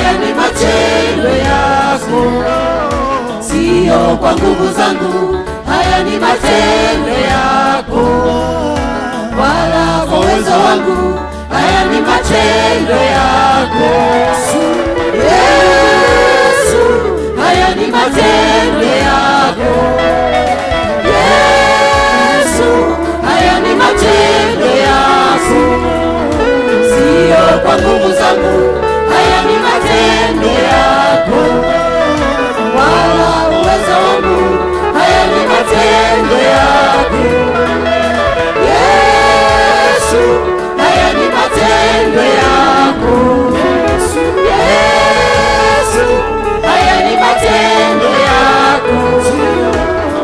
haya ni matendo yako, sio kwa nguvu zangu. Haya ni matendo yako, wala kwa uwezo wangu. Haya ni matendo yako Yesu, haya ni matendo yako Yesu, haya ni matendo yako, sio kwa nguvu zangu. Haya ni matendo yako, wala uwezo wangu. Haya ni matendo yako Yesu, haya ni matendo yako Yesu, haya ni matendo yako,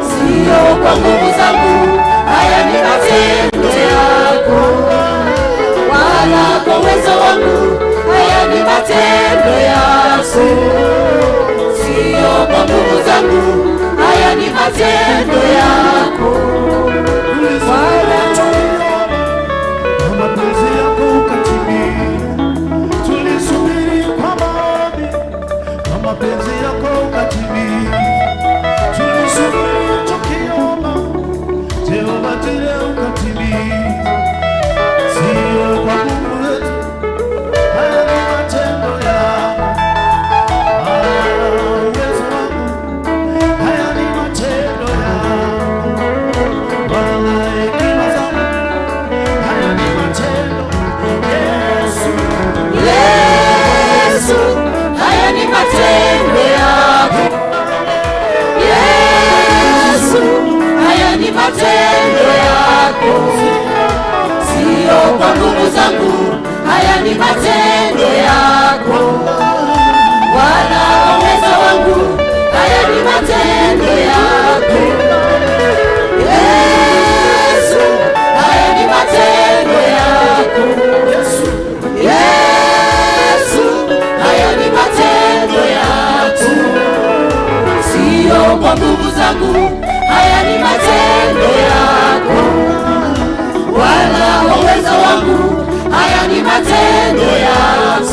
sio kwa nguvu zangu. Haya ni matendo yako, wala kwa uwezo wangu. Haya ni matendo yako, sio kwa nguvu zangu. Haya ni matendo yako, wala mapenzi yako ukatimia. Tulisubiri kwa maombi, mapenzi yako ukatimia. Tulisubiri tukiomba, Jehova tena ukatimia. Sio kwa nguvu zetu, haya ni matendo yako. Uwezo wangu, haya ni matendo yako. Wala hekima zangu, haya ni matendo Yesu. Yesu, haya ni matendo yako Yesu, haya ni matendo yako, sio kwa nguvu zangu. Haya ni matendo yako, wala kwa uwezo wangu. Haya ni matendo yako Yesu, haya ni matendo yako Yesu, haya ni matendo yako, sio kwa nguvu zangu. Haya ni matendo yako, wala kwa uwezo wangu. Haya ni matendo yako,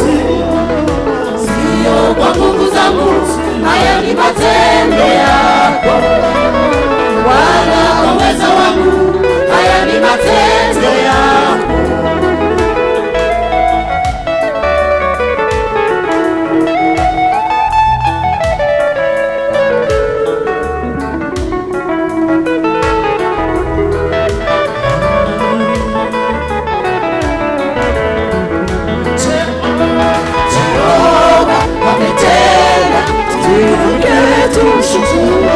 sio kwa nguvu zangu. Haya ni matendo yako, wala kwa uwezo wangu. Haya ni matendo yako. Jehova ametenda, tuinuke tumshukuru.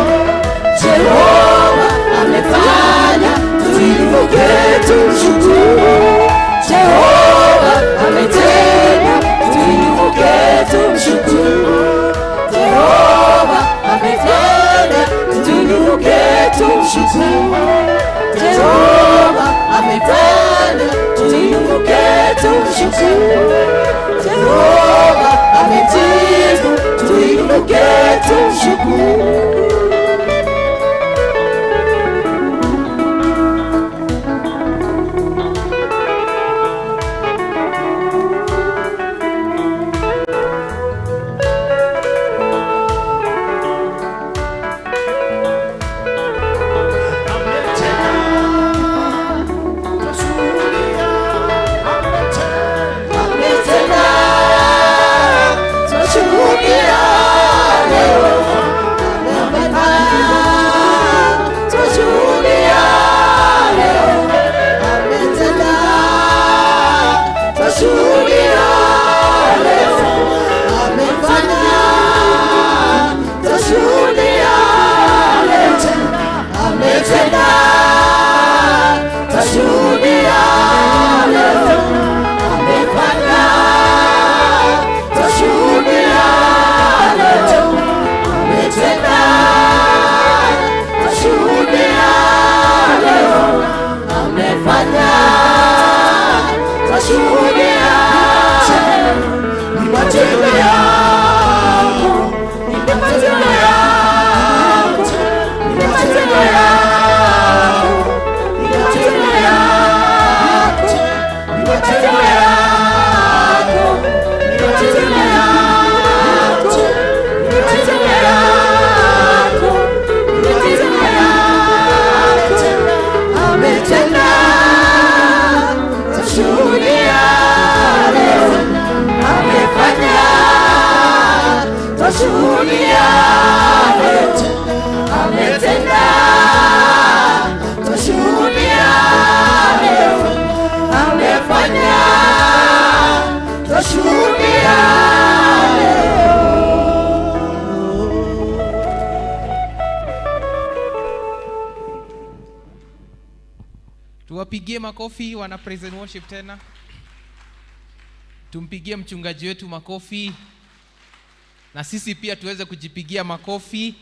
Jehova amefanya, tuinuke tumshukuru. Jehova ametenda, tuinuke tumshukuru. Jehova amefanya, tuinuke tumshukuru. Jehova amefanya, tuinuke tumshukuru. Jehova ametenda, tuinuke tumshukuru. Ametenda, Tuwapigie makofi wana praise and worship tena. Tumpigie mchungaji wetu makofi. Na sisi pia tuweze kujipigia makofi.